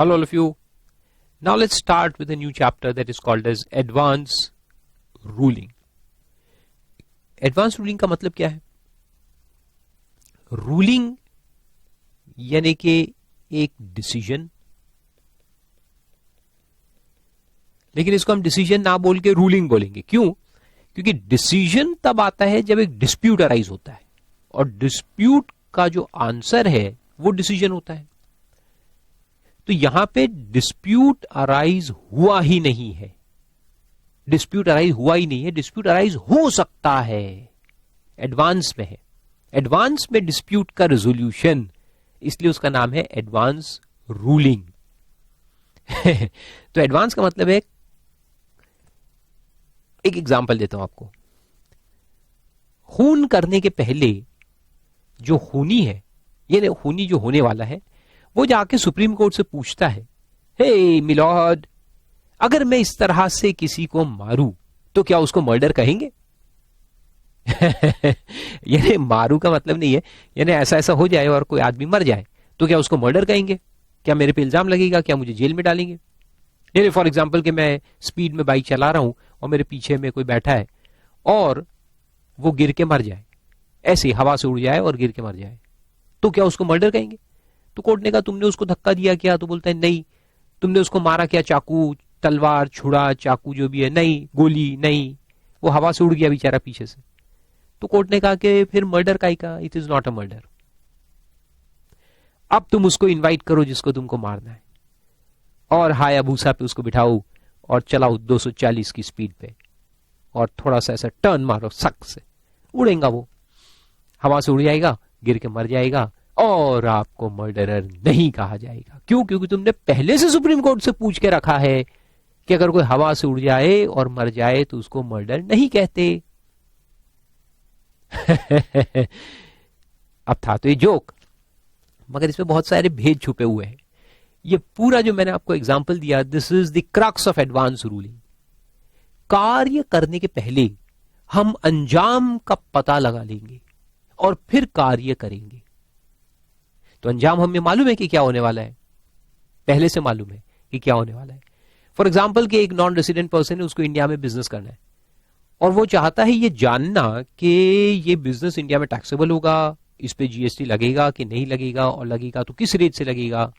Hello all of you. Now let's start with a new chapter that is called as Advanced Ruling. Advanced Ruling का मतलब क्या है? Ruling यानी कि एक डिसीजन, लेकिन इसको हम डिसीजन ना बोल के रूलिंग बोलेंगे. क्यों? क्योंकि डिसीजन तब आता है जब एक डिस्प्यूट अराइज होता है, और डिस्प्यूट का जो आंसर है वो डिसीजन होता है. तो यहां पे डिस्प्यूट अराइज हुआ ही नहीं है, डिस्प्यूट अराइज हुआ ही नहीं है, डिस्प्यूट अराइज हो सकता है, एडवांस में है. एडवांस में डिस्प्यूट का रेजोल्यूशन, इसलिए उसका नाम है एडवांस रूलिंग. तो एडवांस का मतलब है, एक एग्जांपल देता हूं आपको. खून करने के पहले जो खूनी है, ये खूनी जो होने वाला है, वो जाके सुप्रीम कोर्ट से पूछता है, हे मिलॉर्ड, अगर मैं इस तरह से किसी को मारूं तो क्या उसको मर्डर कहेंगे? यानी मारू का मतलब नहीं है, यानी ऐसा ऐसा हो जाए और कोई आदमी मर जाए तो क्या उसको मर्डर कहेंगे? क्या मेरे पे इल्जाम लगेगा? क्या मुझे जेल में डालेंगे? यानी फॉर एग्जाम्पल कि मैं स्पीड में बाइक चला रहा हूं और मेरे पीछे में कोई बैठा है और वो गिर के मर जाए, ऐसे हवा से उड़ जाए और गिर के मर जाए, तो क्या उसको मर्डर कहेंगे? तो कोर्ट ने कहा तुमने उसको धक्का दिया क्या? तो बोलता है नहीं. तुमने उसको मारा क्या? चाकू, तलवार, छुरा, चाकू जो भी है? नहीं. गोली? नहीं. वो हवा से उड़ गया बेचारा पीछे से. तो कोर्ट ने कहा कि फिर मर्डर का, it is not a murder. अब तुम उसको इनवाइट करो जिसको तुमको मारना है, और हायाबूसा पे उसको बिठाओ और चलाओ 240 की स्पीड पे, और थोड़ा सा ऐसा टर्न मारो, सक से उड़ेगा, वो हवा से उड़ जाएगा, गिर के मर जाएगा, और आपको मर्डरर नहीं कहा जाएगा. क्यों? क्योंकि तुमने पहले से सुप्रीम कोर्ट से पूछ के रखा है कि अगर कोई हवा से उड़ जाए और मर जाए तो उसको मर्डर नहीं कहते. अब था तो ये जोक, मगर इसमें बहुत सारे भेद छुपे हुए हैं. ये पूरा जो मैंने आपको एग्जांपल दिया, this is the crux of advance ruling. कार्य करने के पहले हम अंजाम का पता लगा लेंगे और फिर कार्य करेंगे. तो अंजाम हमें मालूम है कि क्या होने वाला है, पहले से मालूम है कि क्या होने वाला है. फॉर एग्जाम्पल कि एक नॉन रेसिडेंट पर्सन है, उसको इंडिया में बिजनेस करना है, और वो चाहता है ये जानना कि ये बिजनेस इंडिया में टैक्सेबल होगा, इस पे जीएसटी लगेगा कि नहीं लगेगा, और लगेगा तो किस रेट से लगेगा,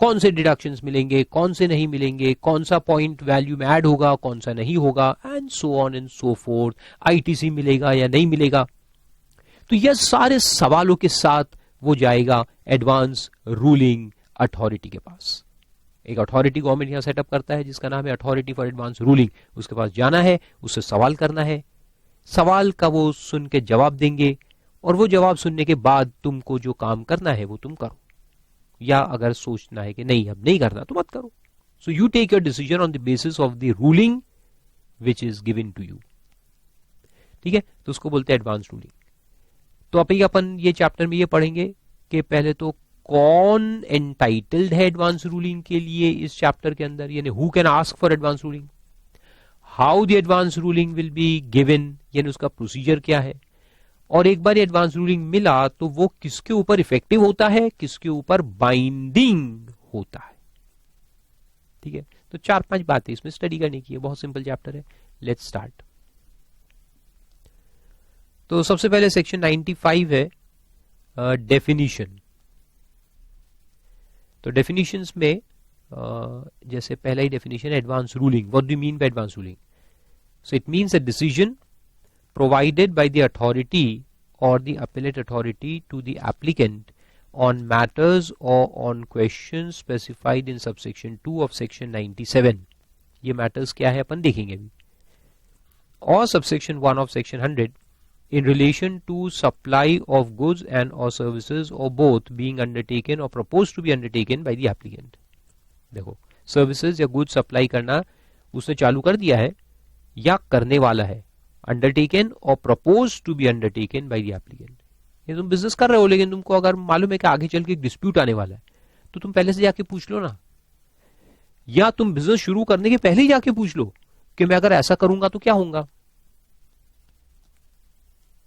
कौन से डिडक्शंस मिलेंगे, कौन से नहीं मिलेंगे, कौन सा पॉइंट वैल्यू में ऐड होगा, कौन सा नहीं होगा, and so on and so fourth. ITC मिलेगा या नहीं मिलेगा. तो यह सारे सवालों के साथ वो जाएगा एडवांस रूलिंग अथॉरिटी के पास. एक अथॉरिटी गवर्नमेंट यहां सेटअप करता है जिसका नाम है अथॉरिटी फॉर एडवांस रूलिंग. उसके पास जाना है, उससे सवाल करना है, सवाल का वो सुन के जवाब देंगे, और वो जवाब सुनने के बाद तुमको जो काम करना है वो तुम करो, या अगर सोचना है कि नहीं अब नहीं करना तो मत करो. So you take your decision on the basis of the ruling which is given to you. ठीक है, तो उसको बोलते हैं एडवांस रूलिंग. तो अभी अपन ये चैप्टर में ये पढ़ेंगे कि पहले तो कौन एंटाइटल्ड है एडवांस रूलिंग के लिए इस चैप्टर के अंदर, यानी who can ask for advance ruling, how the advance ruling will be given, यानी उसका प्रोसीजर क्या है, और एक बार एडवांस रूलिंग मिला तो वो किसके ऊपर इफेक्टिव होता है, किसके ऊपर बाइंडिंग होता है. ठीक है, तो 4-5 बातें इसमें स्टडी करने की है. बहुत सिंपल चैप्टर है. Let's start. तो सबसे पहले सेक्शन 95 है डेफिनेशन. तो डेफिनेशंस में जैसे पहला ही definition advance ruling. What do you mean by advance ruling? So it means a decision provided by the authority or the appellate authority to the applicant on matters or on questions specified in subsection 2 of section 97. ये matters क्या है अपन देखेंगे अभी. or subsection 1 of section 100 in relation to supply of goods and or services or both being undertaken or proposed to be undertaken by the applicant. देखो, services या goods supply करना उसने चालू कर दिया है या करने वाला है, अंडरटेकन और propose to be undertaken by the applicant. ये तुम बिजनेस कर रहे हो, लेकिन तुमको अगर मालूम है कि आगे चल के एक डिस्प्यूट आने वाला है, तो तुम पहले से जाके पूछ लो ना, या तुम बिजनेस शुरू करने के पहले ही जाके पूछ लो कि मैं अगर ऐसा करूंगा तो क्या होगा.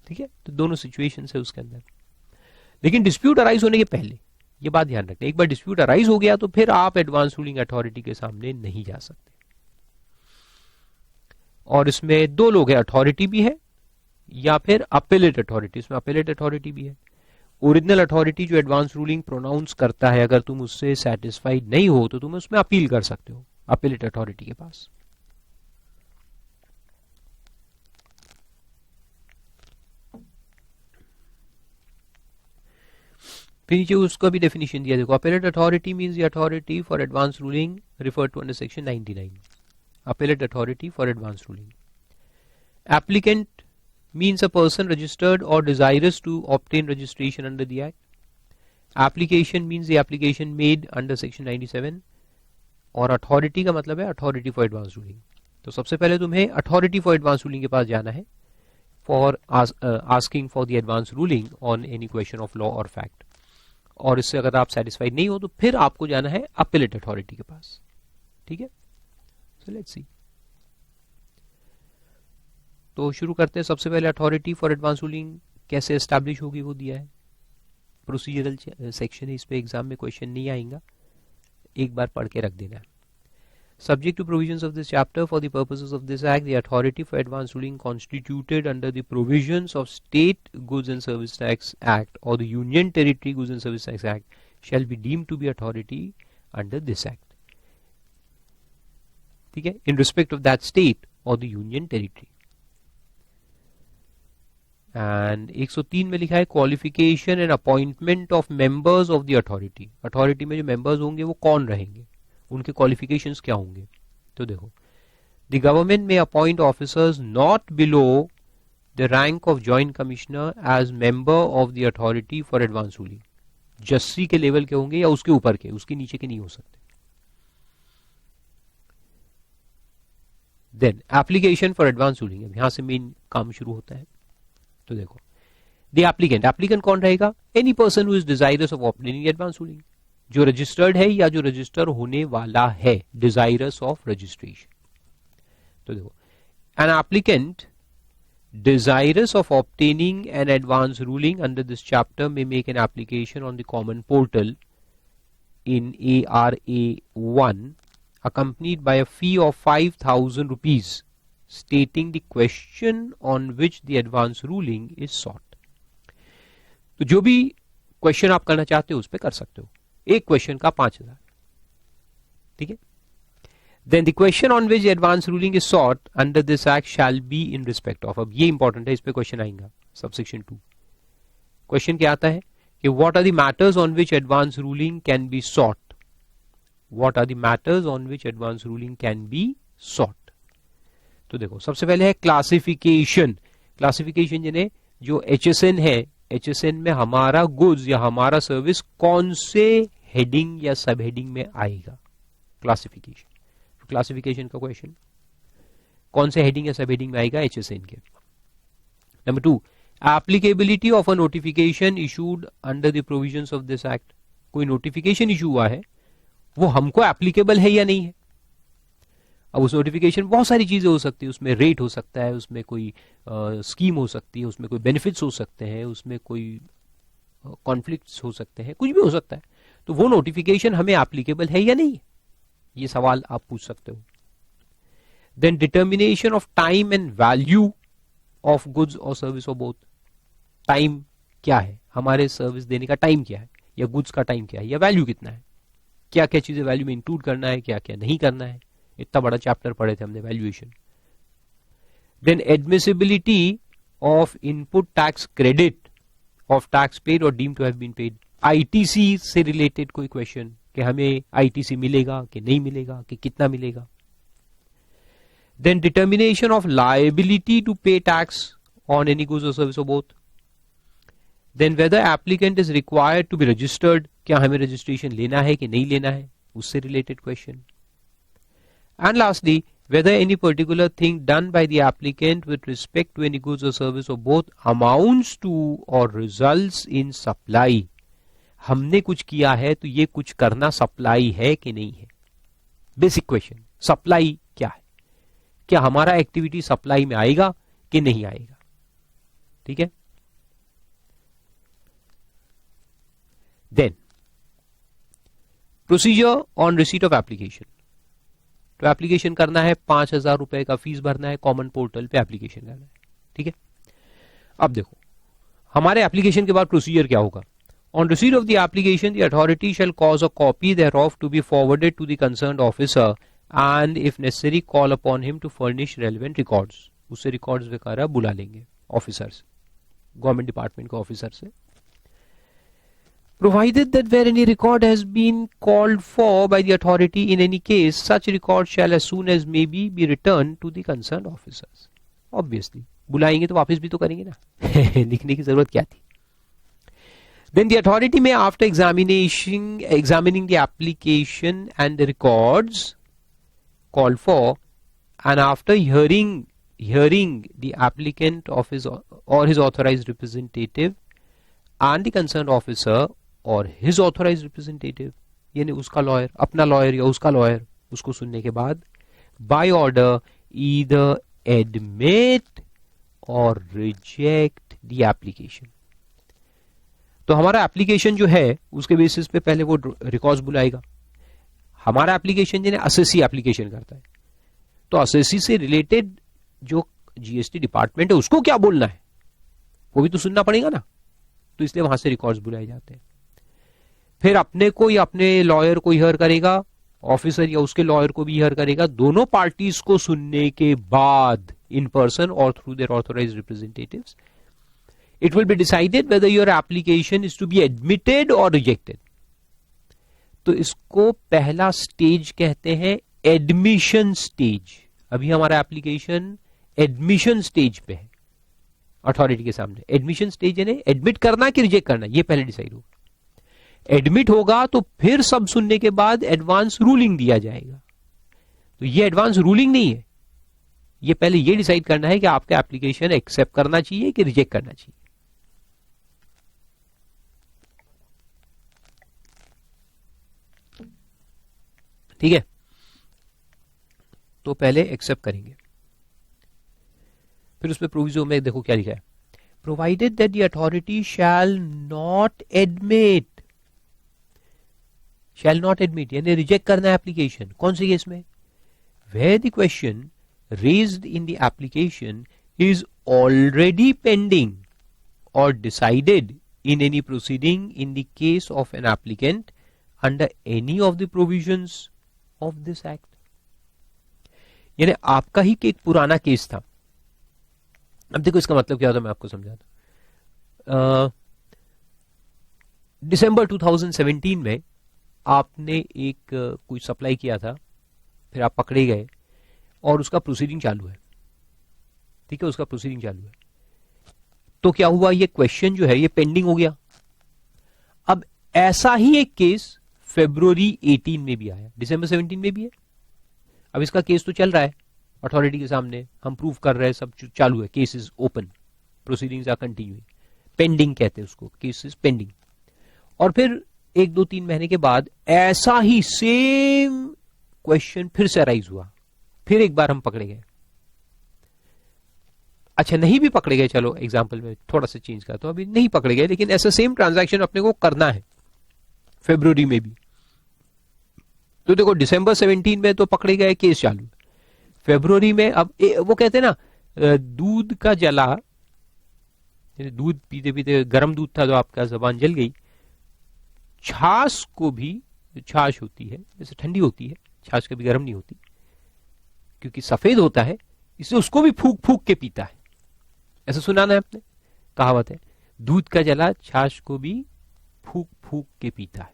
ठीक है, तो दोनों सिचुएशन है उसके अंदर. लेकिन डिस्प्यूट अराइज होने के पहले ये बात ध्यान रखना। एक बार डिस्प्यूट अराइज हो गया तो फिर आप एडवांस रूलिंग अथॉरिटी के सामने नहीं जा सकते। और इसमें दो लोग हैं, अथॉरिटी भी है या फिर अपेलेट अथॉरिटी। इसमें अपेलेट अथॉरिटी भी है। ओरिजिनल अथॉरिटी जो एडवांस रूलिंग प्रोनाउंस करता है, अगर तुम उससे सेटिस्फाइड नहीं हो तो तुम उसमें अपील कर सकते हो अपेलेट अथॉरिटी के पास। फिर नीचे उसका भी डेफिनेशन दिया, देखो। Appellate authority means the authority for advance ruling referred to under section 99। Appellate authority for advance ruling. Applicant means a person registered or desirous to obtain registration under the act. Application means the application made under section 97. और authority का मतलब है authority for advance ruling। तो सबसे पहले तुम्हें authority for advance ruling के पास जाना है for asking for the advance ruling on any question of law or fact। और इससे अगर आप satisfied नहीं हो तो फिर आपको जाना है appellate authority के पास। ठीक है, so let's see। तो शुरू करते हैं। सबसे पहले अथॉरिटी फॉर एडवांस रूलिंग कैसे एस्टैब्लिश होगी वो दिया है, प्रोसीजरल सेक्शन है, इस पे एग्जाम में क्वेश्चन नहीं आएगा, एक बार पढ़ के रख देना है। Subject to provisions of this chapter for the purposes of this act, the authority for advance ruling constituted under the provisions of state goods and service tax act और the union territory goods and service tax act shall be deemed to be authority under this act. ठीक है, in respect of that state और the union territory. And 103 में लिखा है qualification and appointment of members of the authority. Authority में जो members होंगे वो कौन रहेंगे, उनके क्वालिफिकेशंस क्या होंगे। तो देखो, द गवर्नमेंट में appoint officers not below the rank of joint commissioner as member of the authority for advance ruling. जस्सी के लेवल के होंगे या उसके ऊपर के, उसके नीचे के नहीं हो सकते। Then application for advance ruling, अब यहां से मेन काम शुरू होता है। तो देखो, द एप्लीकेंट, एप्लीकेंट कौन रहेगा, any person who is desirous of obtaining advance ruling, जो रजिस्टर्ड है या जो रजिस्टर होने वाला है, डिजायरस ऑफ रजिस्ट्रेशन। तो देखो, an applicant desirous of obtaining an advance ruling under this chapter may make an application on the common portal in ARA1 accompanied by a fee of 5,000 rupees stating the question on which the advance ruling is sought। तो जो भी question आप करना चाहते हो उस पर कर सकते हो, एक क्वेश्चन का 5,000। ठीक है, then the question on which advance ruling is sought under this act shall be in respect of, अब ये इंपॉर्टेंट है, इस पे क्वेश्चन आएगा सबसेक्शन 2। क्वेश्चन क्या आता है कि what are the matters on which advance ruling can be sought, what are the matters on which advance ruling can be sought। तो देखो, सबसे पहले है क्लासिफिकेशन। क्लासिफिकेशन यानी जो HSN है, HSN में हमारा गुड्स या हमारा सर्विस कौन से हेडिंग या सब हेडिंग में आएगा, क्लासिफिकेशन। क्लासिफिकेशन का क्वेश्चन कौन से हेडिंग या सब हेडिंग में आएगा, HSN के। Number 2, applicability of a notification issued under the provisions of this act. कोई नोटिफिकेशन इशू हुआ है, वो हमको एप्लीकेबल है या नहीं है। अब उस नोटिफिकेशन बहुत सारी चीजें हो सकती है, उसमें रेट हो सकता है, उसमें कोई स्कीम हो सकती है, उसमें कोई बेनिफिट्स हो सकते हैं, उसमें कोई कॉन्फ्लिक्ट्स हो सकते हैं, कुछ भी हो सकता है। तो वो नोटिफिकेशन हमें एप्लीकेबल है या नहीं, ये सवाल आप पूछ सकते हो। Then determination of time and value of goods और सर्विस ऑफ बोथ। टाइम क्या है, हमारे सर्विस देने का टाइम क्या है, या गुड्स का टाइम क्या है, या वैल्यू कितना है, क्या क्या चीजें वैल्यू में इंक्लूड करना है, क्या क्या नहीं करना है। इतना बड़ा चैप्टर पढ़े थे हमने, valuation. Then admissibility of input tax credit of tax paid और deemed to have been paid. ITC से रिलेटेड कोई क्वेश्चन कि हमें आईटीसी मिलेगा कि नहीं मिलेगा, कि कितना मिलेगा। Then determination of liability to pay tax on any goods और service of both. Then whether applicant is required to be registered, क्या हमें रजिस्ट्रेशन लेना है कि नहीं लेना है, उससे related question. And lastly, whether any particular thing done by the applicant with respect to any goods or service or both amounts to or results in supply। हमने कुछ किया है तो ये कुछ करना सप्लाई है कि नहीं है। बेसिक क्वेश्चन, सप्लाई क्या है, क्या हमारा एक्टिविटी सप्लाई में आएगा कि नहीं आएगा। ठीक है, then procedure on receipt of application, तो एप्लीकेशन करना है, 5,000 रुपए का फीस भरना है, कॉमन पोर्टल पे एप्लीकेशन करना है, ठीक है। अब देखो हमारे एप्लीकेशन के बाद प्रोसीजर क्या होगा। On receipt of the application the authority shall cause a copy thereof to be forwarded to the concerned officer and if necessary call upon him to furnish relevant records, उससे records वगैरह बुला लेंगे officer से, government department के officer से। Provided that where any record has been called for by the authority in any case, such record shall as soon as may be returned to the concerned officers. Obviously, बुलाएंगे तो वापस भी तो करेंगे ना लिखने की जरूरत क्या थी। Then the authority may, after examining the application and the records called for, and after hearing the applicant of his or his authorized representative and the concerned officer और हिज ऑथोराइज रिप्रेजेंटेटिव, यानी उसका lawyer, अपना lawyer या उसका lawyer, उसको सुनने के बाद बाय ऑर्डर ईदर एडमिट और रिजेक्ट द एप्लीकेशन। तो हमारा एप्लीकेशन जो है उसके बेसिस पे पहले वो रिकॉर्ड्स बुलाएगा। हमारा एप्लीकेशन यानी असेसी एप्लीकेशन करता है, तो असेसी से रिलेटेड जो जीएसटी डिपार्टमेंट है उसको क्या बोलना है वो भी तो सुनना पड़ेगा ना, तो इसलिए वहां से रिकॉर्ड्स बुलाए जाते हैं। फिर अपने को या अपने लॉयर को हियर करेगा, ऑफिसर या उसके लॉयर को भी हियर करेगा। दोनों पार्टीज को सुनने के बाद इन पर्सन और through their authorised representatives it will be decided whether your application is to be admitted और रिजेक्टेड। तो इसको पहला स्टेज कहते हैं एडमिशन स्टेज। अभी हमारा एप्लीकेशन एडमिशन स्टेज पे है अथॉरिटी के सामने। एडमिशन स्टेज यानी एडमिट करना कि रिजेक्ट करना, ये पहले डिसाइड होगा। एडमिट होगा तो फिर सब सुनने के बाद एडवांस रूलिंग दिया जाएगा। तो ये एडवांस रूलिंग नहीं है, ये पहले ये डिसाइड करना है कि आपका एप्लीकेशन एक्सेप्ट करना चाहिए कि रिजेक्ट करना चाहिए। ठीक है, तो पहले एक्सेप्ट करेंगे। फिर उसमें प्रोविजो में देखो क्या लिखा है, provided that the authority shall not admit, shall not admit यानी रिजेक्ट करना है एप्लीकेशन। कौन से केस में? Where the question raised in the application is already pending और decided in any proceeding in the case of an applicant under any of the provisions of this act. यानी आपका ही एक पुराना केस था। अब देखो इसका मतलब क्या होता है, मैं आपको समझाता। दिसंबर 2017 में आपने एक कोई सप्लाई किया था, फिर आप पकड़े गए और उसका प्रोसीडिंग चालू है। ठीक है, उसका प्रोसीडिंग चालू है। तो क्या हुआ, ये क्वेश्चन जो है ये पेंडिंग हो गया। अब ऐसा ही एक केस फरवरी 18 में भी आया, दिसंबर 17 में भी है। अब इसका केस तो चल रहा है अथॉरिटी के सामने, हम प्रूव कर रहे हैं, सब चालू है, case is open, proceedings are continuing, pending कहते हैं उसको, केस इज पेंडिंग। और फिर 1-2-3 महीने के बाद ऐसा ही सेम क्वेश्चन फिर से अराइज हुआ, फिर एक बार हम पकड़े गए। अच्छा नहीं भी पकड़े गए, चलो एग्जाम्पल में थोड़ा सा चेंज करता हूं, अभी नहीं पकड़े गए लेकिन ऐसा सेम ट्रांजैक्शन अपने को करना है फरवरी में भी। तो देखो दिसंबर 17 में तो पकड़े गए, केस चालू। फरवरी में अब वो कहते हैं ना, दूध का जला, दूध पीते पीते गर्म दूध था तो आपका जबान जल गई। छाछ को भी, छाछ होती है जैसे ठंडी होती है, छाछ कभी गर्म नहीं होती क्योंकि सफेद होता है, इसलिए उसको भी फूक फूक के पीता है। ऐसा सुना ना आपने, कहावत है, दूध का जला छाछ को भी फूक फूक के पीता है।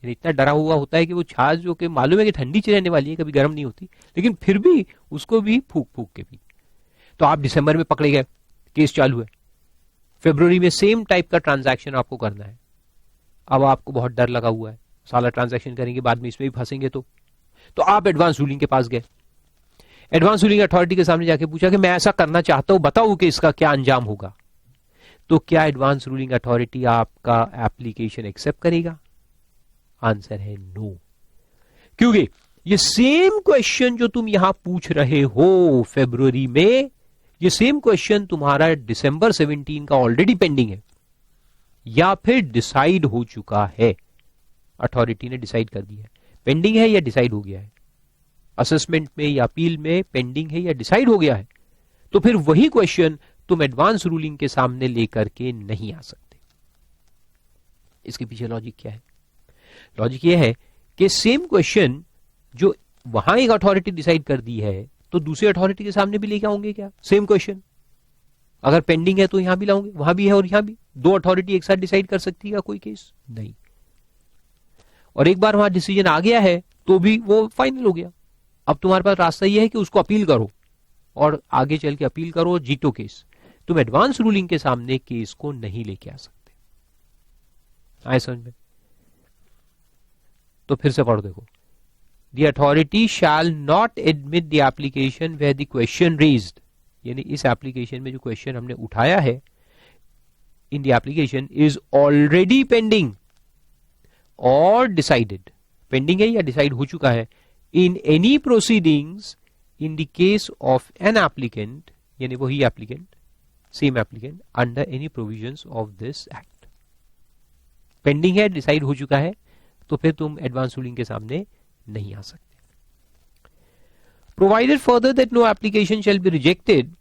इतना डरा हुआ होता है कि वो छाछ जो कि मालूम है कि ठंडी च रहने वाली है, कभी गर्म नहीं होती, लेकिन फिर भी उसको भी फूक फूक के पी। तो आप दिसंबर में पकड़े गए, केस चालू है। फरवरी में सेम टाइप का ट्रांजैक्शन आपको करना है। अब आपको बहुत डर लगा हुआ है, साला ट्रांजैक्शन करेंगे बाद में इसमें भी फंसेंगे तो आप एडवांस रूलिंग के पास गए। एडवांस रूलिंग अथॉरिटी के सामने जाके पूछा कि मैं ऐसा करना चाहता हूं, बताओ कि इसका क्या अंजाम होगा। तो क्या एडवांस रूलिंग अथॉरिटी आपका एप्लीकेशन एक्सेप्ट करेगा? आंसर है नो, क्योंकि ये सेम क्वेश्चन जो तुम यहां पूछ रहे हो फरवरी में, ये सेम क्वेश्चन तुम्हारा दिसंबर 17 का ऑलरेडी पेंडिंग है या फिर डिसाइड हो चुका है। अथॉरिटी ने डिसाइड कर दिया है, पेंडिंग है या डिसाइड हो गया है, असेसमेंट में या अपील में पेंडिंग है या डिसाइड हो गया है, तो फिर वही क्वेश्चन तुम एडवांस रूलिंग के सामने लेकर के नहीं आ सकते। इसके पीछे लॉजिक क्या है? लॉजिक यह है कि सेम क्वेश्चन जो वहां एक अथॉरिटी डिसाइड कर दी है तो दूसरी अथॉरिटी के सामने भी लेके आओगे क्या? सेम क्वेश्चन अगर पेंडिंग है तो यहां भी लाओगे, वहां भी है और यहां भी। दो अथॉरिटी एक साथ डिसाइड कर सकती है कोई केस? नहीं। और एक बार वहां डिसीजन आ गया है तो भी वो फाइनल हो गया। अब तुम्हारे पास रास्ता यह है कि उसको अपील करो और आगे चल के अपील करो, जीतो केस। तुम एडवांस रूलिंग के सामने केस को नहीं लेके आ सकते। आए समझ में? तो फिर से पढ़ो, देखो, The authority shall not admit the application where the question raised, यानी इस एप्लीकेशन में जो क्वेश्चन हमने उठाया है in the application is already pending or decided, pending है या decide हो चुका है, in any proceedings in the case of an applicant, यानी वही applicant, same applicant under any provisions of this act. pending है, decide हो चुका है, तो फिर तुम एडवांस रूलिंग के सामने नहीं आ सकते। Provided further that no application shall be rejected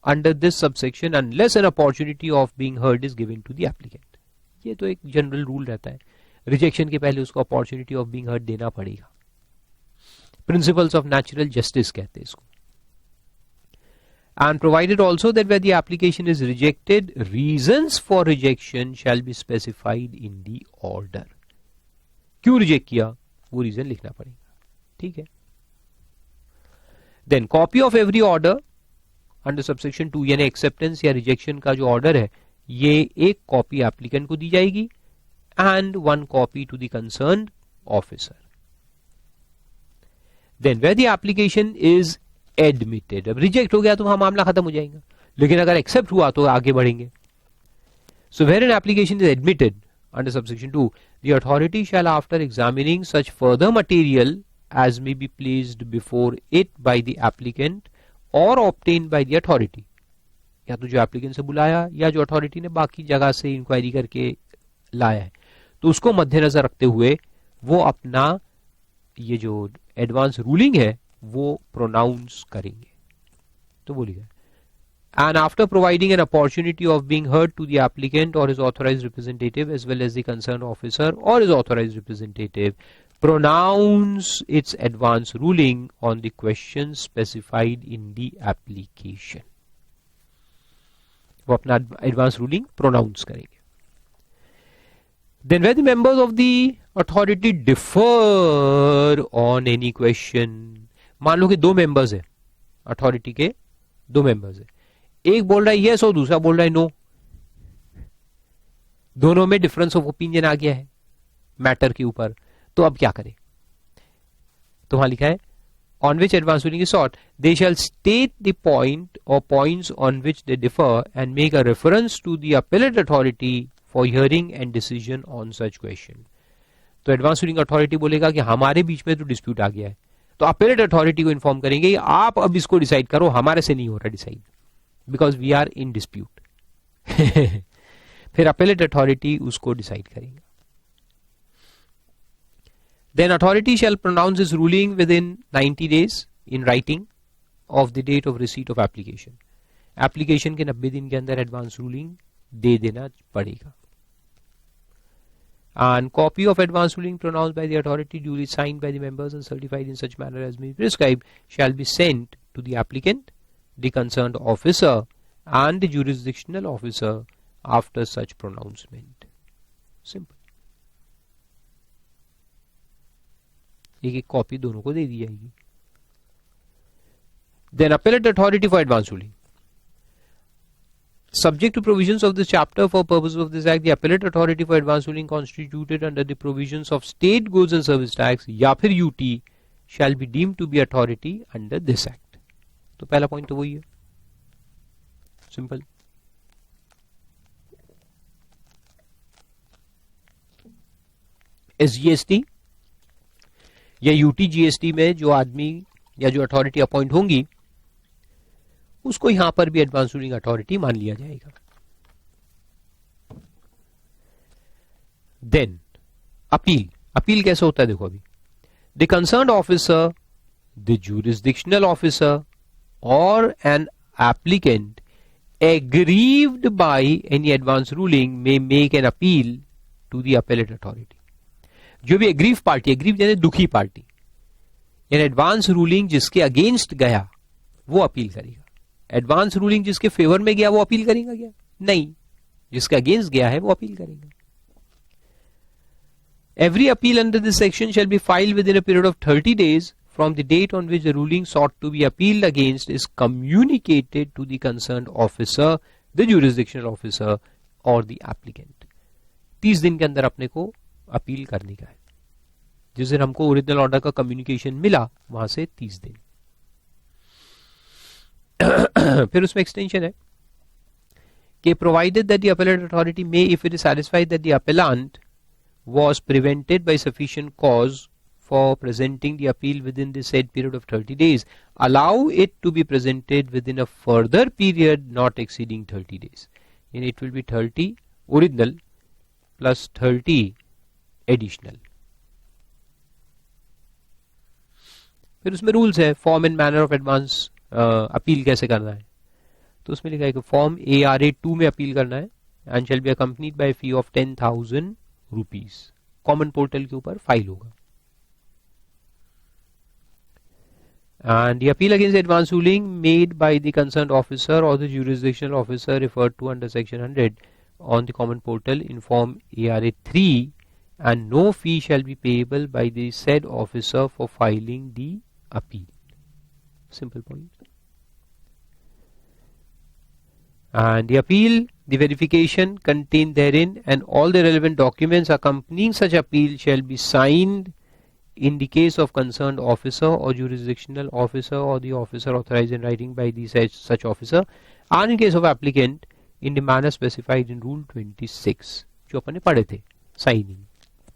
under this subsection unless an opportunity of being heard is given to the applicant. ये तो एक जनरल रूल रहता है, रिजेक्शन के पहले उसको अपॉर्चुनिटी ऑफ बीइंग हर्ड देना पड़ेगा। प्रिंसिपल्स ऑफ नेचुरल जस्टिस कहते हैं इसको। And provided also that where the application is rejected, reasons for rejection shall be specified in the order. क्यों रिजेक्ट किया वो रीजन लिखना पड़ेगा, ठीक है। Then copy of every order under subsection 2, यानी एक्सेप्टेंस या रिजेक्शन का जो ऑर्डर है ये एक कॉपी एप्लीकेंट को दी जाएगी and 1 copy to the concerned officer. Then where the application is admitted, अब रिजेक्ट हो गया तो वहां मामला खत्म हो जाएगा, लेकिन अगर एक्सेप्ट हुआ तो आगे बढ़ेंगे। So where an application is admitted under subsection 2, the authority shall, after examining such further material as may be placed before it by the applicant or obtained by the authority, या तो जो applicant से बुलाया या जो authority ने बाकी जगह से इंक्वायरी करके लाया है, तो उसको मद्देनजर रखते हुए वो अपना ये जो एडवांस रूलिंग है वो प्रोनाउंस करेंगे। तो बोलिए, and after providing an opportunity of being heard to the applicant or his authorized representative as well as the concerned officer or his authorized representative, pronounce its advance ruling on the questions specified in the application. वो अपना advance ruling pronounce करेंगे। Then where the members of the authority differ on any question, मान लो कि 2 members है, authority के 2 members है, एक बोल रहा है यस और दूसरा बोल रहा है नो, दोनों में डिफरेंस ऑफ ओपिनियन आ गया है मैटर के ऊपर, तो अब क्या करें? तो वहां लिखा है on which advance ruling is sought, they shall state the point और points on which they differ and make a reference to the appellate authority for hearing and decision on such question. तो advance ruling authority बोलेगा कि हमारे बीच में तो dispute आ गया है, तो अपीलेट अथॉरिटी को इन्फॉर्म करेंगे आप अब इसको डिसाइड करो, हमारे से नहीं हो रहा decide, because we are in dispute. फिर अपीलेट अथॉरिटी उसको डिसाइड करेगा। Then authority shall pronounce is ruling within 90 days in writing of the date of receipt of application. Application के 90 दिन के अंदर एडवांस रूलिंग दे देना पड़ेगा। And copy of advance ruling pronounced by the authority duly signed by the members and certified in such manner as may be prescribed shall be sent to the applicant, the concerned officer and the jurisdictional officer after such pronouncement. Simple. एक copy दोनों को दे दी जाएगी। Then appellate authority for advance ruling. Subject to provisions of this chapter for purposes of this act, the appellate authority for advance ruling constituted under the provisions of state goods and service tax या फिर UT shall be deemed to be authority under this act. तो पहला point तो वही है, simple. SGST या UT GST में जो आदमी या जो अथॉरिटी अपॉइंट होंगी उसको यहां पर भी एडवांस रूलिंग अथॉरिटी मान लिया जाएगा। देन अपील, अपील कैसे होता है देखो अभी, the concerned officer, the jurisdictional officer और an applicant aggrieved by any advance ruling may make an appeal to the appellate authority. जो भी एग्रीव पार्टी, एग्रीव यानी दुखी पार्टी, यानी एडवांस रूलिंग जिसके अगेंस्ट गया वो अपील करेगा. एडवांस रूलिंग जिसके फेवर में गया वो अपील करेगा क्या? नहीं, जिसके अगेंस्ट गया है वो अपील करेगा. Every appeal under this section shall be filed within a period of 30 days from the date on which the ruling sought to be appealed against is communicated to the concerned officer, the jurisdictional officer or the applicant. 30 दिन के अंदर अपने को appeal करने का है. जिस दिन हमको ओरिजिनल ऑर्डर का कम्युनिकेशन मिला वहां से 30 दिन. फिर उसमें एक्सटेंशन है कि provided that the appellate authority may, if it is satisfied that the appellant was prevented by sufficient cause for presenting the appeal within the said period of 30 days, allow it to be presented within a further period not exceeding 30 days. And it will be 30 original plus 30 additional. फिर उसमें rules है, form and manner of advance appeal कैसे करना है. तो उसमें लिखा है कि फॉर्म ARA 2 में अपील करना है and shall be accompanied by fee of 10,000 rupees. Common portal के ऊपर फाइल होगा. And the appeal against the advance ruling made by the concerned officer or the jurisdictional officer referred to under section 100 on the common portal in form ARA 3, and no fee shall be payable by the said officer for filing the appeal. Simple point. And the appeal, the verification contained therein and all the relevant documents accompanying such appeal shall be signed in the case of concerned officer or jurisdictional officer or the officer authorized in writing by the such officer, and in case of applicant in the manner specified in rule 26. जो अपने पढ़े थे, signing.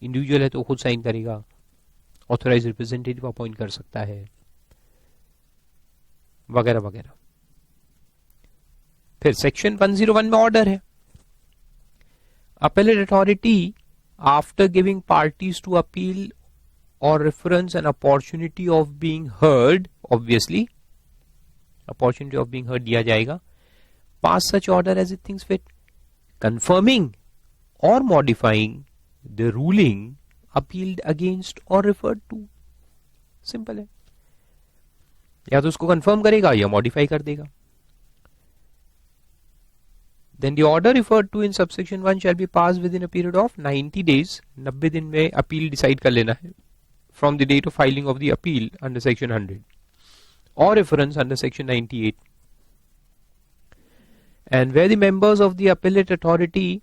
Individual है तो खुद sign करेगा, authorise representative appoint कर सकता है, वगैरह वगैरह. फिर सेक्शन 101 में ऑर्डर है. Appellate authority, after giving parties to appeal or reference an opportunity of being heard, obviously opportunity of being heard दिया जाएगा, pass such order as it thinks fit, confirming or modifying the ruling appealed against or referred to. Simple है. या तो उसको confirm करेगा या modify कर देगा. Then the order referred to in subsection 1 shall be passed within a period of 90 days. 90 दिन में अपील डिसाइड कर लेना है from the date of filing of the appeal under section 100 or reference under section 98. And where the members of the appellate authority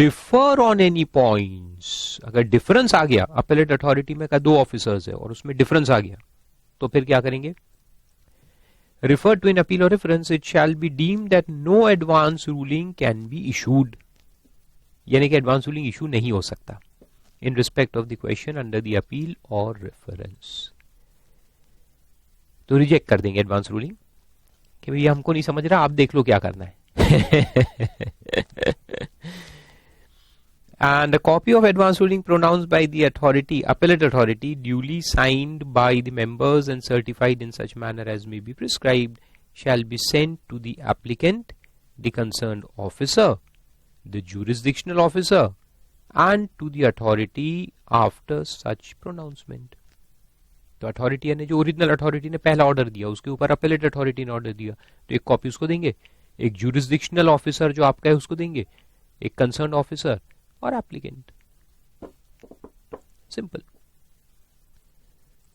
differ on any points, अगर difference आ गया, appellate authority में का 2 officers है और उसमें difference आ गया, तो फिर क्या करेंगे? Referred to in appeal or reference, it shall be deemed that no advance ruling can be issued. यानी कि advance ruling issue नहीं हो सकता in respect of the question under the appeal or reference. तो रिजेक्ट कर देंगे advance ruling कि भैया हमको नहीं समझ रहा, आप देख लो क्या करना है. And a copy of advance ruling pronounced by the authority, appellate authority, duly signed by the members and certified in such manner as may be prescribed, shall be sent to the applicant, the concerned officer, the jurisdictional officer, and to the authority after such pronouncement. तो authority ने जो original authority ने पहला order दिया उसके ऊपर appellate authority ने order दिया तो एक कॉपी उसको देंगे, एक ज्यूरिसडिक्शनल ऑफिसर जो आपका है उसको देंगे, एक कंसर्न ऑफिसर और एप्लीकेंट. सिंपल.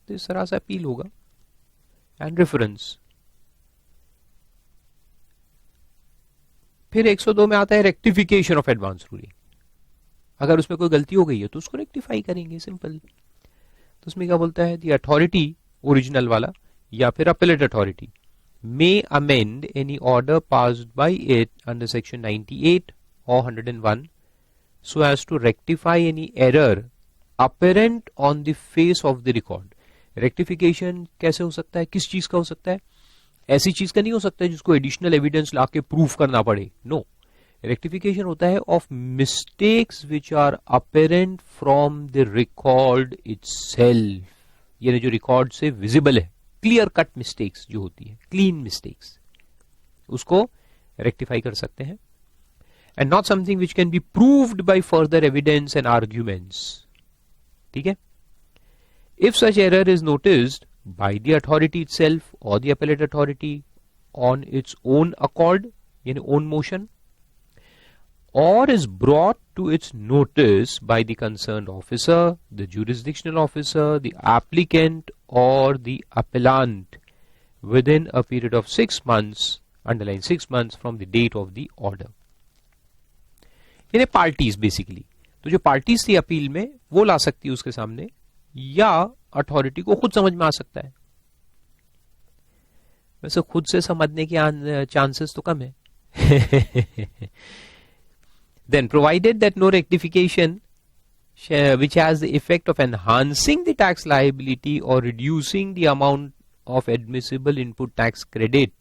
तो इस तरह से अपील होगा. And reference. फिर 102 में आता है रेक्टिफिकेशन ऑफ एडवांस रूलिंग. अगर उसमें कोई गलती हो गई है तो उसको रेक्टिफाई करेंगे. सिंपल. तो उसमें क्या बोलता है, दी अथॉरिटी ओरिजिनल वाला या फिर appellate authority may amend any order passed by it under section 98 और 101 so as to rectify any error apparent on the face of the record. Rectification कैसे हो सकता है, किस चीज का हो सकता है? ऐसी चीज का नहीं हो सकता है जिसको एडिशनल एविडेंस लाके प्रूफ करना पड़े. नो, रेक्टिफिकेशन होता है of mistakes which are apparent from the record itself, यानी जो रिकॉर्ड से विजिबल है, क्लियर कट मिस्टेक्स जो होती है, क्लीन मिस्टेक्स, उसको रेक्टिफाई कर सकते हैं. And not something which can be proved by further evidence and arguments. ठीक है. If such error is noticed by the authority itself और the appellate authority on its own accord, यानी own motion, or is brought to its notice by the concerned officer, the jurisdictional officer, the applicant or the appellant within a period of 6 months, underline 6 months from the date of the order. यानी parties basically, तो जो parties थी appeal में वो ला सकती है उसके सामने, या अथॉरिटी को खुद समझ में आ सकता है. वैसे खुद से समझने के चांसेस तो कम है. Then provided that no rectification which has the effect of enhancing the tax liability or reducing the amount of admissible input tax credit,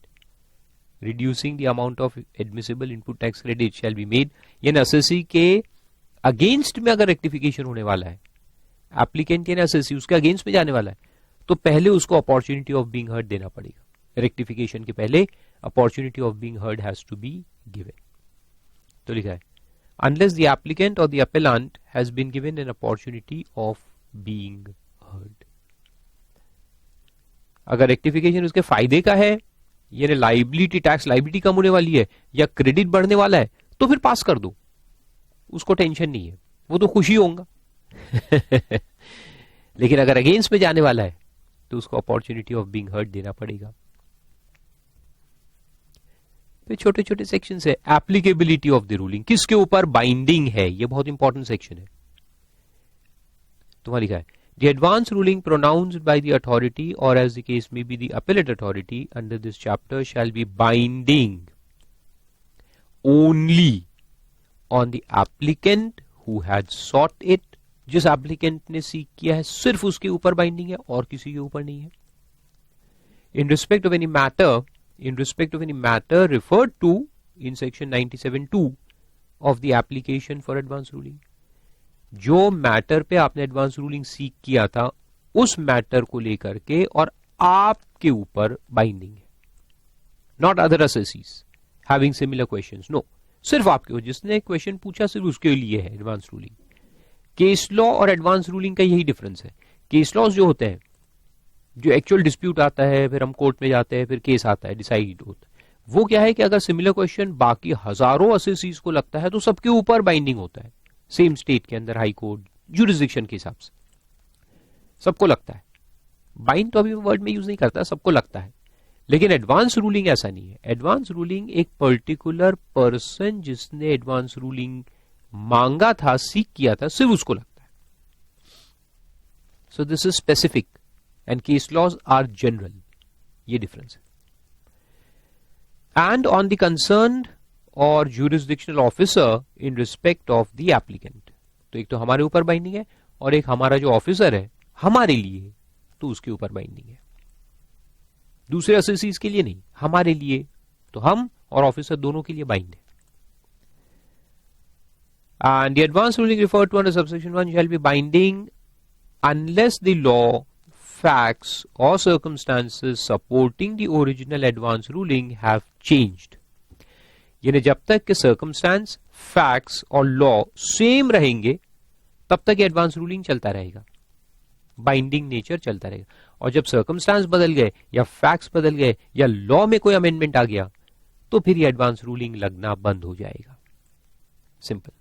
reducing the amount of admissible input tax credit shall be made. यानी assessee के against में अगर rectification होने वाला है, applicant यानी assessee उसके against में जाने वाला है, तो पहले उसको अपॉर्चुनिटी ऑफ बीइंग हर्ड देना पड़ेगा. रेक्टिफिकेशन के पहले opportunity of being heard has to be given. तो लिखा है unless the applicant or the appellant has been given an opportunity of being heard. अगर रेक्टिफिकेशन उसके फायदे का है, यानी लाइबिलिटी, टैक्स लाइबिलिटी कम होने वाली है या क्रेडिट बढ़ने वाला है, तो फिर पास कर दो, उसको टेंशन नहीं है, वो तो खुशी होगा. लेकिन अगर अगेंस्ट में जाने वाला है तो उसको अपॉर्चुनिटी ऑफ बीइंग हर्ड देना पड़ेगा. फिर छोटे छोटे सेक्शन है. एप्लीकेबिलिटी ऑफ द रूलिंग, किसके ऊपर बाइंडिंग है, ये बहुत इंपॉर्टेंट सेक्शन है. तुम्हारा लिखा है the advance ruling pronounced by the authority और as the case may be the appellate authority under this chapter shall be binding only on the applicant who had sought it. जिस applicant ने seek किया है सिर्फ उसके ऊपर binding है और किसी के ऊपर नहीं है. In respect of any matter, in respect of any matter referred to in section 97(2) of the application for advance ruling. जो मैटर पे आपने एडवांस रूलिंग सीक किया था उस मैटर को लेकर के और आपके ऊपर बाइंडिंग है. Not other assessees having similar questions, no, सिर्फ आपके, जिसने क्वेश्चन पूछा सिर्फ उसके लिए है एडवांस रूलिंग. केस लॉ और एडवांस रूलिंग का यही डिफरेंस है. केस लॉज जो होते हैं, जो एक्चुअल डिस्प्यूट आता है, फिर हम कोर्ट में जाते हैं, फिर केस आता है, डिसाइड होता है, वो क्या है कि अगर सिमिलर क्वेश्चन बाकी हजारों असेसीज को लगता है तो सबके ऊपर बाइंडिंग होता है. सेम स्टेट के अंदर हाई कोर्ट जुरिसडिक्शन के हिसाब से सबको लगता है. बाइंड तो अभी वर्ड में यूज नहीं करता, सबको लगता है. लेकिन एडवांस रूलिंग ऐसा नहीं है. एडवांस रूलिंग एक पर्टिकुलर पर्सन जिसने एडवांस रूलिंग मांगा था, सीख किया था, सिर्फ उसको लगता है. So this is specific and case laws are general. ये difference है. And on the concerned or jurisdictional officer in respect of the applicant. तो एक तो हमारे ऊपर बाइंडिंग है और एक हमारा जो ऑफिसर है हमारे लिए, तो उसके ऊपर बाइंडिंग है. दूसरे असेसीज के लिए नहीं, हमारे लिए, तो हम और ऑफिसर दोनों के लिए बाइंड है. And the advance ruling referred to under subsection 1 shall be binding unless the law, facts or circumstances supporting the original advance ruling have changed. यानी जब तक के सर्कमस्टांस, फैक्ट्स और लॉ सेम रहेंगे तब तक एडवांस रूलिंग चलता रहेगा, बाइंडिंग नेचर चलता रहेगा. और जब सर्कमस्टांस बदल गए या फैक्ट्स बदल गए या लॉ में कोई अमेंडमेंट आ गया तो फिर ये एडवांस रूलिंग लगना बंद हो जाएगा. Simple.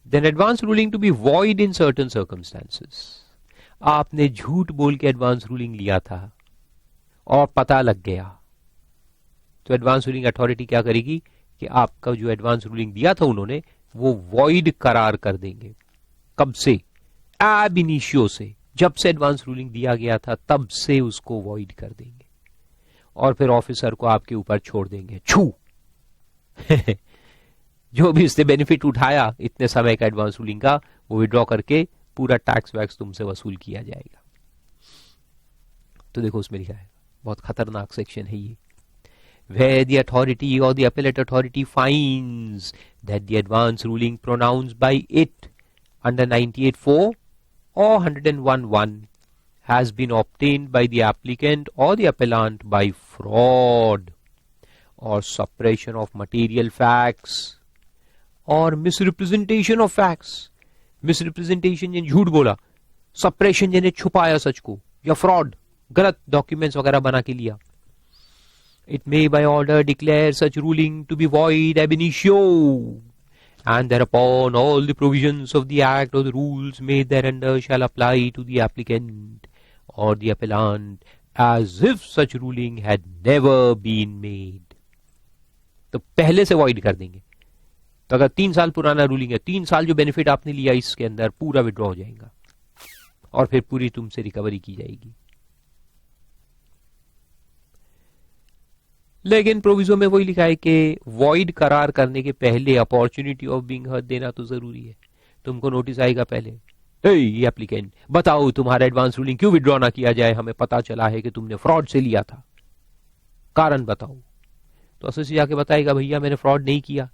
Then advance ruling to be void in certain circumstances. आपने झूठ बोल के एडवांस रूलिंग लिया था और पता लग गया, तो एडवांस रूलिंग अथॉरिटी क्या करेगी कि आपका जो एडवांस रूलिंग दिया था उन्होंने वो वॉइड करार कर देंगे. कब से? एब इनिशियो से, जब से एडवांस रूलिंग दिया गया था तब से उसको वॉइड कर देंगे और फिर ऑफिसर को आपके ऊपर छोड़ देंगे. छू जो भी उसने बेनिफिट उठाया इतने समय का एडवांस रूलिंग का, वो विड्रॉ करके पूरा टैक्स वैक्स तुमसे वसूल किया जाएगा. तो देखो उसमें लिखा है, बहुत खतरनाक सेक्शन है ये. where the authority or the appellate authority finds that the advance ruling pronounced by it under 98(4) or 101(1) has been obtained by the applicant or the appellant by fraud or suppression of material facts or misrepresentation of facts. Misrepresentation यानी झूठ बोला, suppression यानी छुपाया सच को, या fraud गलत documents वगैरह बना के लिया. It may by order declare such ruling to be void ab initio, and thereupon all the provisions of the act or the rules made thereunder shall apply to the applicant or the appellant as if such ruling had never been made. तो पहले से void कर देंगे. तो अगर 3 साल पुराना ruling है, 3 साल जो बेनिफिट आपने लिया इसके अंदर पूरा विड्रॉ हो जाएगा और फिर पूरी तुमसे रिकवरी की जाएगी. लेकिन प्रोविजो में वही लिखा है कि वॉइड करार करने के पहले अपॉर्चुनिटी ऑफ बीइंग हर्ड देना तो जरूरी है. तुमको नोटिस आएगा पहले, एप्लीकेंट बताओ तुम्हारा एडवांस रूलिंग क्यों विड्रॉ ना किया जाए, हमें पता चला है कि तुमने फ्रॉड से लिया था, कारण बताओ. तो एसएससी जाके बताएगा भैया मैंने फ्रॉड नहीं किया,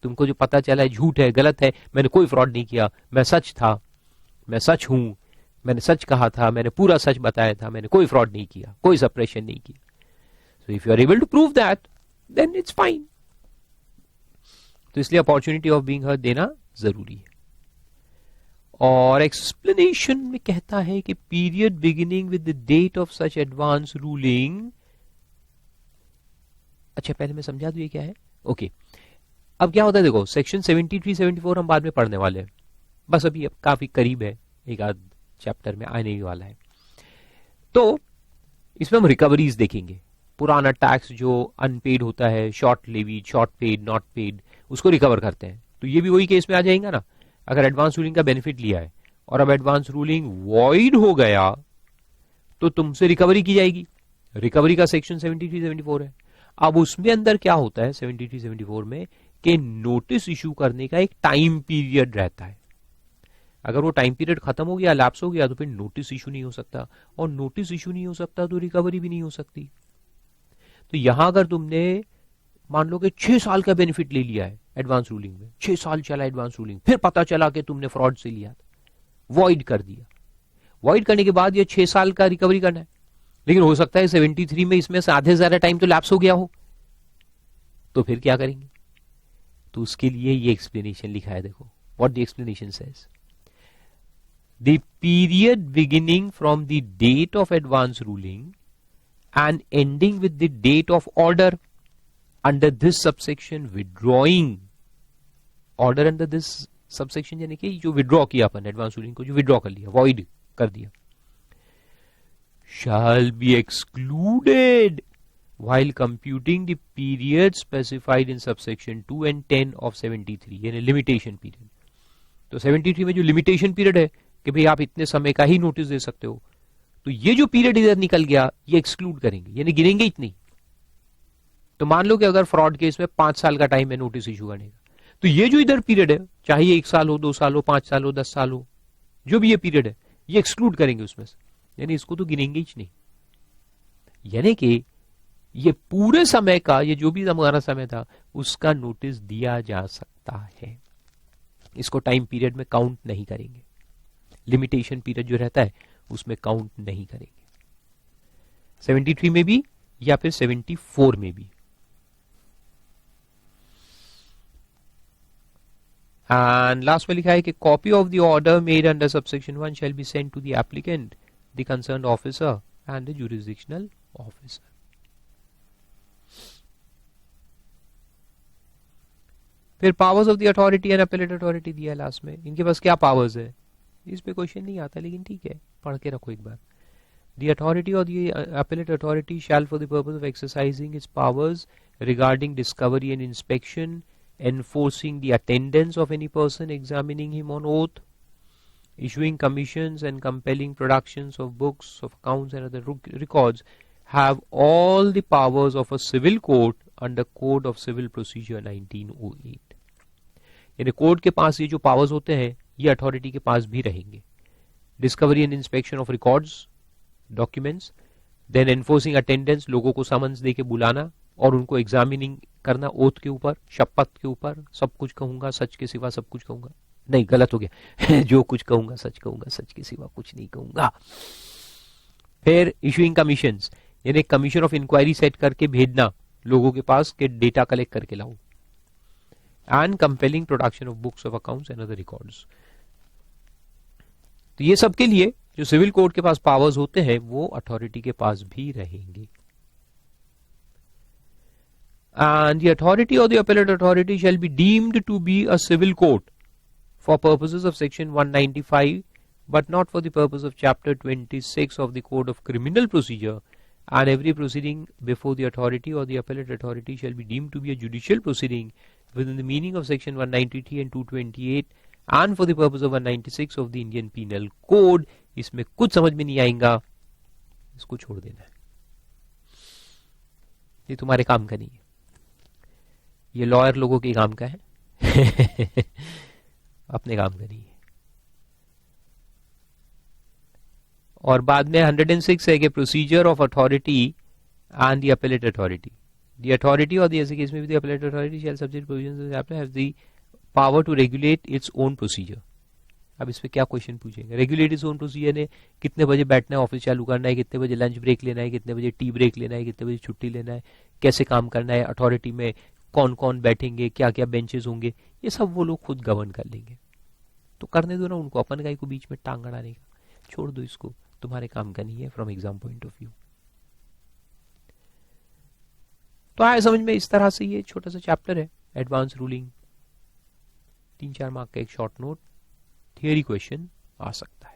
तुमको जो पता चला है झूठ है, गलत है, मैंने कोई फ्रॉड नहीं किया, मैं सच था, मैं सच हूं, मैंने सच कहा था, मैंने पूरा सच बताया था, मैंने कोई फ्रॉड नहीं किया, कोई सप्रेशन नहीं किया. So if you are able to prove that, then it's fine. तो इसलिए अपॉर्चुनिटी ऑफ बीइंग हर्ड देना जरूरी है. और एक्सप्लेनेशन में कहता है कि period beginning with the date of such advance ruling. अच्छा पहले मैं समझा दूं ये क्या है. ओके अब क्या होता है देखो, सेक्शन 73 74 हम बाद में पढ़ने वाले हैं, बस अभी अब काफी करीब है, एक आध चैप्टर में आने ही वाला है. तो इसमें हम रिकवरीज देखेंगे. पुराना टैक्स जो अनपेड होता है, short levied, short paid, not paid, उसको रिकवर करते हैं. तो ये भी वही केस में आ जाएगा ना. अगर एडवांस रूलिंग का बेनिफिट लिया है और अब एडवांस रूलिंग वॉइड हो गया तो तुमसे रिकवरी की जाएगी. रिकवरी का सेक्शन 73 74 है. अब उसमें अंदर क्या होता है 73 74 में कि नोटिस इशू करने का एक टाइम पीरियड रहता है. अगर वो टाइम पीरियड खत्म हो गया, लैप्स हो गया, तो फिर नोटिस इशू नहीं हो सकता, और नोटिस इशू नहीं हो सकता तो रिकवरी भी नहीं हो सकती. तो यहां अगर तुमने मान लो कि 6 साल का बेनिफिट ले लिया है एडवांस रूलिंग में, 6 साल चला एडवांस रूलिंग, फिर पता चला कि तुमने फ्रॉड से लिया था, वॉइड कर दिया. वॉइड करने के बाद ये 6 साल का रिकवरी करना है, लेकिन हो सकता है 73 में इसमें से आधे से ज्यादा टाइम तो लैप्स हो गया हो, तो फिर क्या करेंगे. तो उसके लिए ये एक्सप्लेनेशन लिखा है. देखो what the explanation says. The period beginning from the date of advance ruling and ending with the date of order under this subsection, withdrawing order under this subsection यानी कि जो विड्रॉ किया अपन एडवांस रूलिंग को, जो withdraw कर लिया, void कर दिया, shall be excluded while computing the period specified in subsection 2 and 10 of 73 यानी लिमिटेशन पीरियड. तो 73 में जो लिमिटेशन पीरियड है कि भाई आप इतने समय का ही नोटिस दे सकते हो, तो ये जो पीरियड इधर निकल गया ये एक्सक्लूड करेंगे, यानी गिनेंगे इतनी. तो मान लो कि अगर फ्रॉड केस में 5 साल का टाइम है नोटिस इशू करने का, तो ये जो इधर पीरियड है, चाहे 1 साल हो, 2 साल हो, 5 साल हो, 10 साल हो, जो भी ये पीरियड है ये एक्सक्लूड करेंगे उसमें से, यानी इसको तो गिनेंगे ही नहीं. यानी कि ये पूरे समय का, ये जो भी हमारा समय था उसका नोटिस दिया जा सकता है. इसको टाइम पीरियड में काउंट नहीं करेंगे. लिमिटेशन पीरियड जो रहता है उसमें काउंट नहीं करेंगे, 73 में भी या फिर 74 में भी. एंड लास्ट में लिखा है कि copy of the order made under subsection 1 shall be sent to the applicant, the concerned officer and the jurisdictional officer. फिर powers of the authority and appellate authority दिया लास्ट में. इनके पास क्या पावर्स है, इस पे क्वेश्चन नहीं आता, लेकिन ठीक है पढ़ के रखो एक बार. The authority or the appellate authority shall, for the purpose of exercising its powers regarding discovery and inspection, enforcing the attendance of any person examining him on oath, issuing commissions and compelling productions of books, of accounts and other records, have all the powers of a civil court under Code of Civil Procedure 1908. यानी court के पास ये जो powers होते हैं ये authority के पास भी रहेंगे. Discovery and inspection of records, documents, then enforcing attendance, लोगों को समन्स दे के बुलाना और उनको एग्जामिनिंग करना ओथ के ऊपर, शपथ के ऊपर, सब कुछ कहूंगा, सच के सिवा सब कुछ कहूंगा, नहीं गलत हो गया जो कुछ कहूंगा, सच के सिवा कुछ नहीं कहूंगा। फिर इशूइंग कमीशंस, यानी कमीशन ऑफ इंक्वायरी सेट करके भेजना लोगों के पास के डेटा कलेक्ट करके लाओ। And compelling production of books of accounts and other records. तो ये सब के लिए जो सिविल कोड के पास पावर्स होते हैं वो अथॉरिटी के पास भी रहेंगे। And the authority or the appellate authority shall be deemed to be a civil court for purposes of section 195 but not for the purpose of chapter 26 of the Code of Criminal Procedure, and every proceeding before the authority or the appellate authority shall be deemed to be a judicial proceeding within the meaning of section 193 and 228 and for the purpose of 196 of the Indian Penal Code। इसमें कुछ समझ में नहीं आएगा, इसको छोड़ देना है, ये तुम्हारे काम का नहीं है, ये लॉयर लोगों के काम का है अपने काम का नहीं है। और बाद में 106 है कि procedure of authority and the appellate authority, the authority और द ऐसे केस में भी the appellate authority shall subject provisions of chapter have the power to regulate its own procedure. अब इस पे क्या क्वेश्चन पूछेंगे, रेगुलेट इट्स ओन प्रोसीजर ने कितने बजे बैठना है, ऑफिस चालू करना है, कितने बजे लंच ब्रेक लेना है, कितने बजे टी ब्रेक लेना है, कितने बजे छुट्टी लेना है, कैसे काम करना है, अथॉरिटी में कौन कौन बैठेंगे, क्या क्या बेंचेस होंगे, ये सब वो लोग खुद गवर्न कर लेंगे। तो करने दो ना उनको, अपन का को बीच में टांग अड़ाने का, छोड़ दो इसको, तुम्हारे काम का नहीं है from exam point of view. तो आए समझ में, इस तरह से ये छोटा सा चैप्टर है एडवांस रूलिंग, 3-4 मार्क का एक शॉर्ट नोट, थियरी क्वेश्चन आ सकता है।